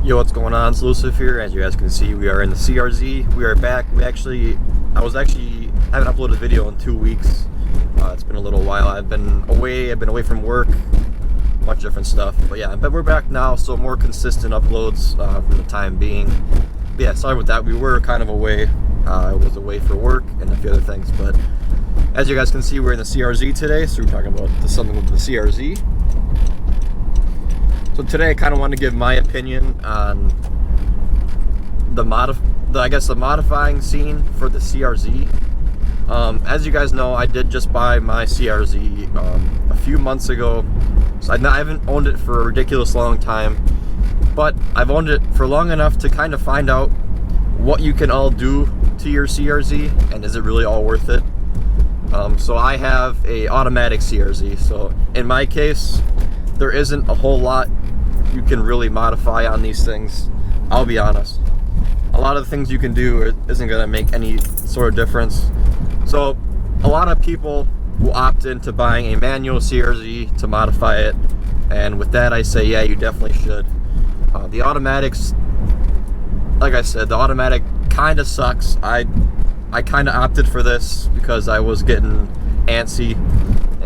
Yo, what's going on? It's Lucifer here. As you guys can see, we are in the CRZ. We are back. I haven't uploaded a video in 2 weeks. It's been a little while. I've been away from work, a bunch of different stuff. But yeah, but we're back now, so more consistent uploads for the time being. But yeah, sorry about that. We were kind of away. I was away for work and a few other things. But as you guys can see, we're in the CRZ today, so we're talking about something with the CRZ. So today I kind of want to give my opinion on the modifying scene for the CRZ. As you guys know, I did just buy my CRZ a few months ago. So I haven't owned it for a ridiculous long time, but I've owned it for long enough to kind of find out what you can all do to your CRZ and is it really all worth it. So I have a automatic CRZ. So in my case, there isn't a whole lot you can really modify on these things. I'll be honest. A lot of the things you can do isn't going to make any sort of difference. So a lot of people will opt into buying a manual CRZ to modify it. And with that, I say, yeah, you definitely should. The automatics, like I said, the automatic kind of sucks. I kind of opted for this because I was getting antsy.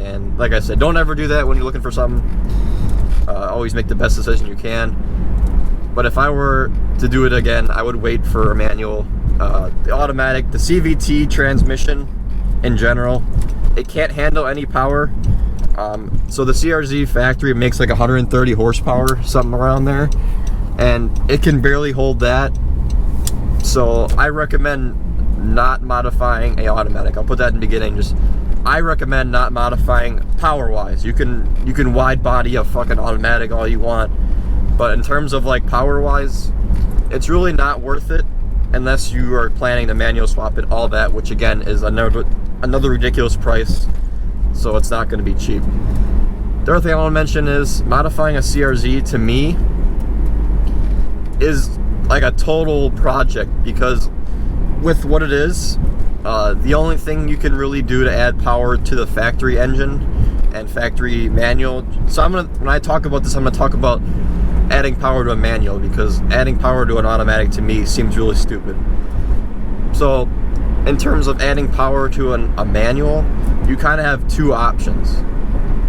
And like I said, don't ever do that when you're looking for something. Always make the best decision you can. But if I were to do it again, I would wait for a manual. The automatic, the CVT transmission in general, it can't handle any power. So the CRZ factory makes like 130 horsepower, something around there, and it can barely hold that. So I recommend not modifying a automatic. I'll put that in the beginning. I recommend not modifying power-wise. You can wide body a fucking automatic all you want, but in terms of like power-wise, it's really not worth it unless you are planning to manual swap it, all that, which again is another ridiculous price. So it's not going to be cheap. The other thing I want to mention is modifying a CRZ to me is like a total project, because with what it is, the only thing you can really do to add power to the factory engine and factory manual. So when I talk about this, I'm gonna talk about adding power to a manual, because adding power to an automatic to me seems really stupid. So in terms of adding power to a manual, you kind of have two options,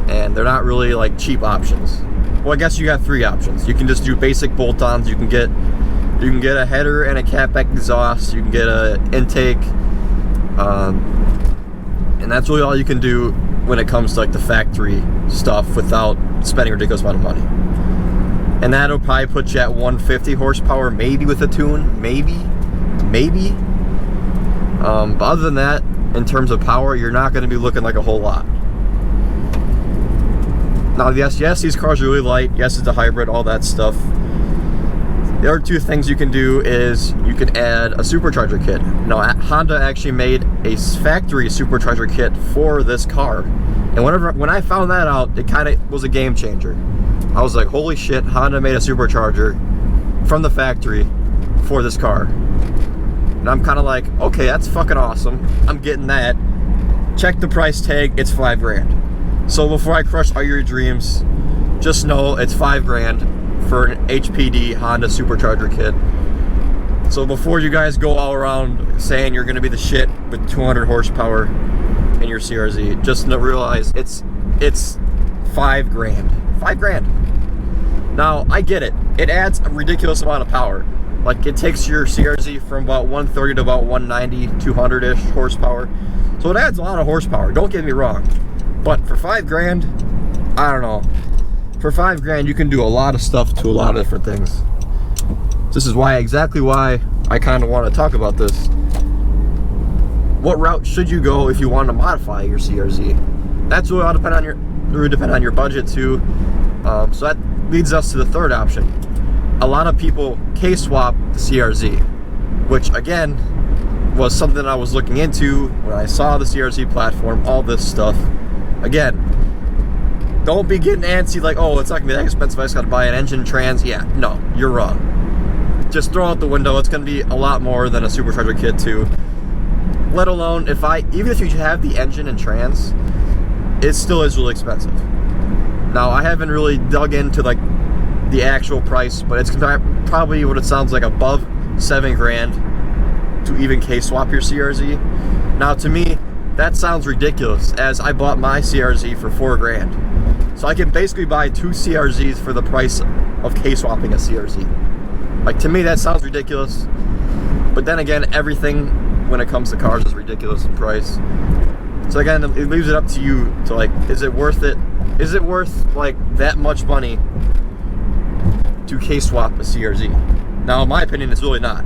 and they're not really like cheap options. Well, I guess you got three options. You can just do basic bolt-ons. You can get a header and a catback exhaust. You can get an intake. And that's really all you can do when it comes to like the factory stuff without spending a ridiculous amount of money. And that'll probably put you at 150 horsepower, maybe with a tune, maybe. But other than that, in terms of power, you're not going to be looking like a whole lot. Now, yes, these cars are really light. Yes, it's a hybrid, all that stuff. The other two things you can do is you can add a supercharger kit. Now, Honda actually made a factory supercharger kit for this car. And when I found that out, it kind of was a game changer. I was like, holy shit, Honda made a supercharger from the factory for this car. And I'm kind of like, okay, that's fucking awesome. I'm getting that. Check the price tag, it's $5 grand. So before I crush all your dreams, just know it's $5 grand for an HPD Honda supercharger kit. So before you guys go all around saying you're gonna be the shit with 200 horsepower in your CRZ, just realize it's $5 grand. $5 grand. Now I get it. It adds a ridiculous amount of power. Like, it takes your CRZ from about 130 to about 190, 200-ish horsepower. So it adds a lot of horsepower. Don't get me wrong. But for $5 grand, I don't know. For $5 grand, you can do a lot of stuff to a lot of different things. This is exactly why I kind of want to talk about this. What route should you go if you want to modify your CRZ? That's really all depend on your budget too. So that leads us to the third option. A lot of people Kswap the CRZ, which again was something I was looking into when I saw the CRZ platform, all this stuff. Again, don't be getting antsy like, oh, it's not gonna be that expensive, I just gotta buy an engine, trans. Yeah, no, you're wrong. Just throw out the window. It's gonna be a lot more than a supercharger kit too. Let alone even if you have the engine and trans, it still is really expensive. Now, I haven't really dug into like the actual price, but it's probably what it sounds like, above 7 grand to even K-swap your CRZ. Now to me, that sounds ridiculous, as I bought my CRZ for 4 grand. So I can basically buy 2 CRZs for the price of K-swapping a CRZ. Like, to me, that sounds ridiculous. But then again, everything when it comes to cars is ridiculous in price. So again, it leaves it up to you to, like, is it worth it? Is it worth, like, that much money to K-swap a CRZ? Now, in my opinion, it's really not.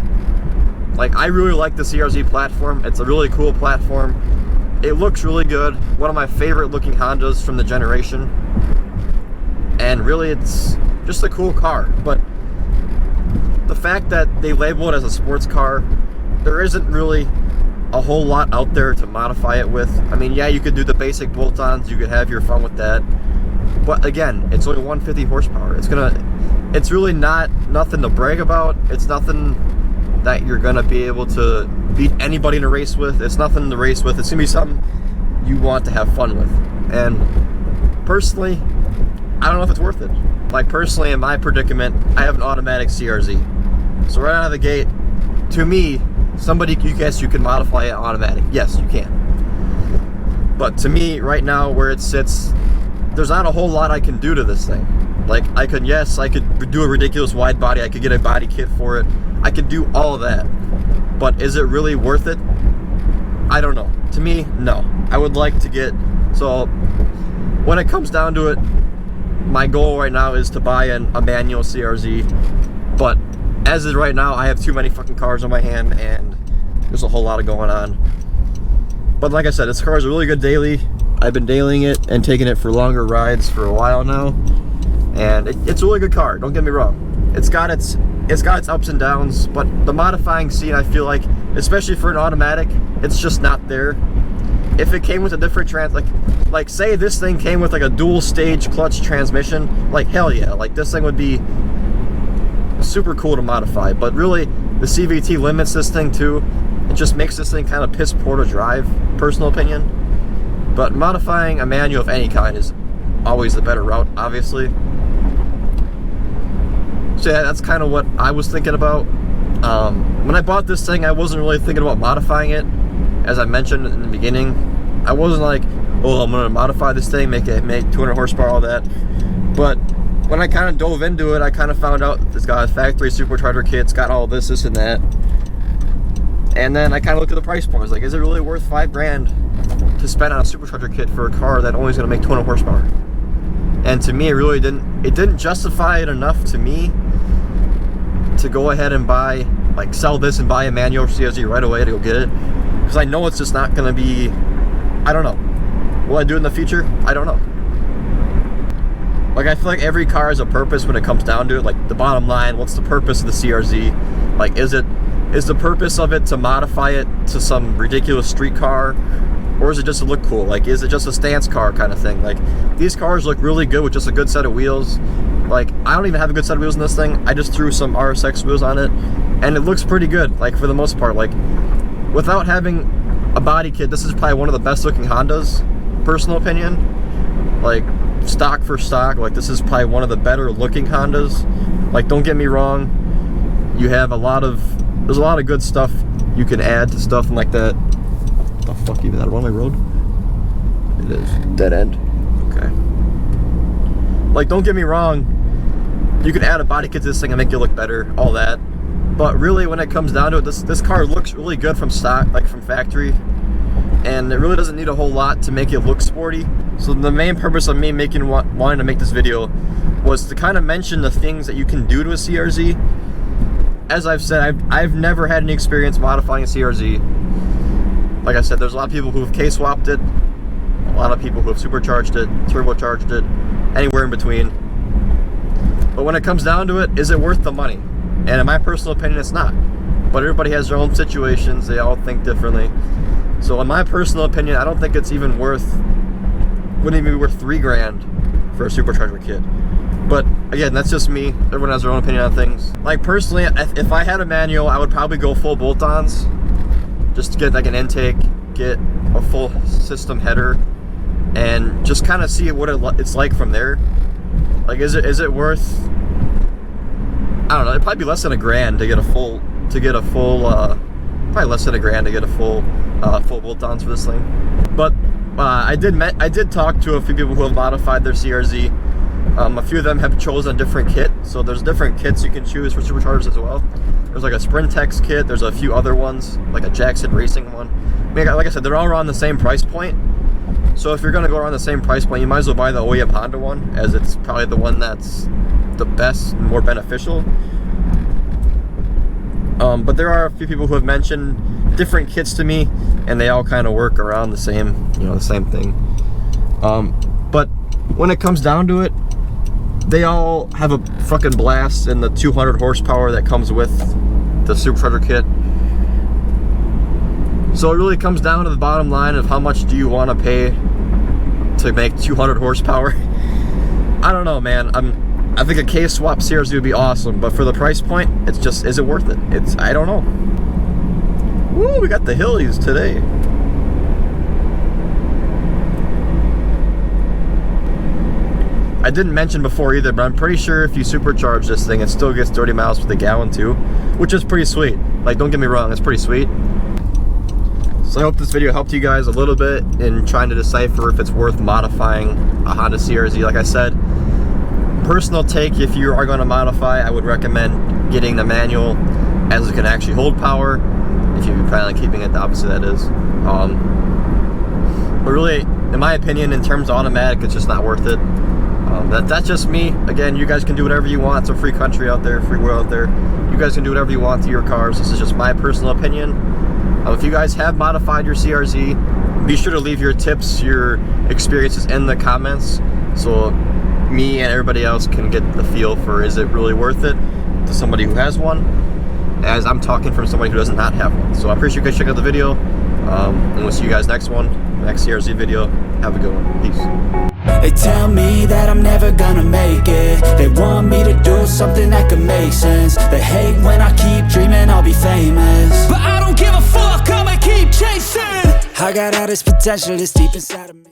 Like, I really like the CRZ platform. It's a really cool platform. It looks really good. One of my favorite looking Hondas from the generation. And really, it's just a cool car. But the fact that they label it as a sports car, there isn't really a whole lot out there to modify it with. I mean, yeah, you could do the basic bolt-ons. You could have your fun with that. But again, it's only 150 horsepower. It's really nothing to brag about. It's nothing that you're gonna be able to beat anybody in a race with. It's nothing to race with. It's gonna be something you want to have fun with. And personally, I don't know if it's worth it. Like, personally, in my predicament, I have an automatic CRZ. So right out of the gate, to me, you can modify it automatic. Yes, you can. But to me, right now, where it sits, there's not a whole lot I can do to this thing. Like, I could do a ridiculous wide body. I could get a body kit for it. I could do all of that. But is it really worth it? I don't know. To me, no. I would like to get... So, when it comes down to it, my goal right now is to buy a manual CRZ. But, as is right now, I have too many fucking cars on my hand, and there's a whole lot of going on. But like I said, this car is a really good daily. I've been dailying it and taking it for longer rides for a while now. And it's a really good car, don't get me wrong. It's got its ups and downs, but the modifying scene, I feel like, especially for an automatic, it's just not there. If it came with a different like say this thing came with like a dual stage clutch transmission, like hell yeah, like this thing would be super cool to modify. But really, the CVT limits this thing too. It just makes this thing kind of piss poor to drive, personal opinion. But modifying a manual of any kind is always the better route, obviously. So yeah, that's kind of what I was thinking about. When I bought this thing, I wasn't really thinking about modifying it. As I mentioned in the beginning, I wasn't like, oh, I'm gonna modify this thing, make 200 horsepower, all that. But when I kind of dove into it, I kind of found out that it's got a factory supercharger kit, it's got all this and that. And then I kind of looked at the price point. I was like, is it really worth 5 grand to spend on a supercharger kit for a car that only is gonna make 200 horsepower? And to me, it didn't justify it enough to me to go ahead and buy, like, sell this and buy a manual CRZ right away to go get it. Because I know it's just not going to be, I don't know. Will I do it in the future? I don't know. Like, I feel like every car has a purpose when it comes down to it. Like, the bottom line, what's the purpose of the CRZ? Like, is the purpose of it to modify it to some ridiculous street car? Or is it just to look cool? Like, is it just a stance car kind of thing? Like, these cars look really good with just a good set of wheels. Like, I don't even have a good set of wheels in this thing. I just threw some RSX wheels on it, and it looks pretty good, like, for the most part. Like, without having a body kit, this is probably one of the best looking Hondas, personal opinion. Like, stock for stock, like, this is probably one of the better looking Hondas. Like, don't get me wrong, there's a lot of good stuff you can add to stuff like that. What the fuck, even that on my road? It is. Dead end. Okay. Like, don't get me wrong, you can add a body kit to this thing and make it look better, all that. But really, when it comes down to it, this car looks really good from stock, like from factory. And it really doesn't need a whole lot to make it look sporty. So the main purpose of me wanting to make this video was to kind of mention the things that you can do to a CRZ. As I've said, I've never had any experience modifying a CRZ. Like I said, there's a lot of people who have K-swapped it, a lot of people who have supercharged it, turbocharged it, anywhere in between. But when it comes down to it, is it worth the money? And in my personal opinion, it's not. But everybody has their own situations, they all think differently. So in my personal opinion, I don't think it's even wouldn't even be worth 3 grand for a supercharger kit. But again, that's just me. Everyone has their own opinion on things. Like, personally, if I had a manual, I would probably go full bolt-ons, just to get like an intake, get a full system header, and just kind of see what it's like from there. Like, is it worth I don't know, it'd probably be less than $1,000 to get a full, probably less than $1,000 to get a full bolt-ons for this thing. But I did talk to a few people who have modified their CRZ. A few of them have chosen a different kit, so there's different kits you can choose for superchargers as well. There's like a Sprintex kit, there's a few other ones, like a Jackson Racing one. I mean, like I said, they're all around the same price point. So if you're gonna go around the same price point, you might as well buy the OEM Honda one, as it's probably the one that's the best, more beneficial. But there are a few people who have mentioned different kits to me, and they all kind of work around the same, the same thing. But when it comes down to it, they all have a fucking blast in the 200 horsepower that comes with the supercharger kit. So it really comes down to the bottom line of how much do you want to pay to make 200 horsepower. I don't know, man. I think a Kswap CRZ would be awesome, but for the price point, it's just, is it worth it? I don't know. Woo, we got the hillies today. I didn't mention before either, but I'm pretty sure if you supercharge this thing, it still gets 30 miles per gallon too, which is pretty sweet. Like, don't get me wrong, it's pretty sweet. So I hope this video helped you guys a little bit in trying to decipher if it's worth modifying a Honda CRZ. Like I said, personal take, if you are going to modify, I would recommend getting the manual, as it can actually hold power, if you plan on keeping it, obviously that is. But really, in my opinion, in terms of automatic, it's just not worth it. That's just me. Again, you guys can do whatever you want. It's a free country out there, free world out there. You guys can do whatever you want to your cars. This is just my personal opinion. If you guys have modified your CRZ, be sure to leave your tips, your experiences in the comments, so me and everybody else can get the feel for, is it really worth it to somebody who has one, as I'm talking from somebody who does not have one. So I appreciate you guys checking out the video, and we'll see you guys next CRZ video. Have a good one. Peace. They tell me that I'm never gonna make it. They want me to do something that could make sense. They hate when I keep dreaming I'll be famous, but I don't give a fuck, I'ma keep chasing. I got all this potential that's deep inside of me.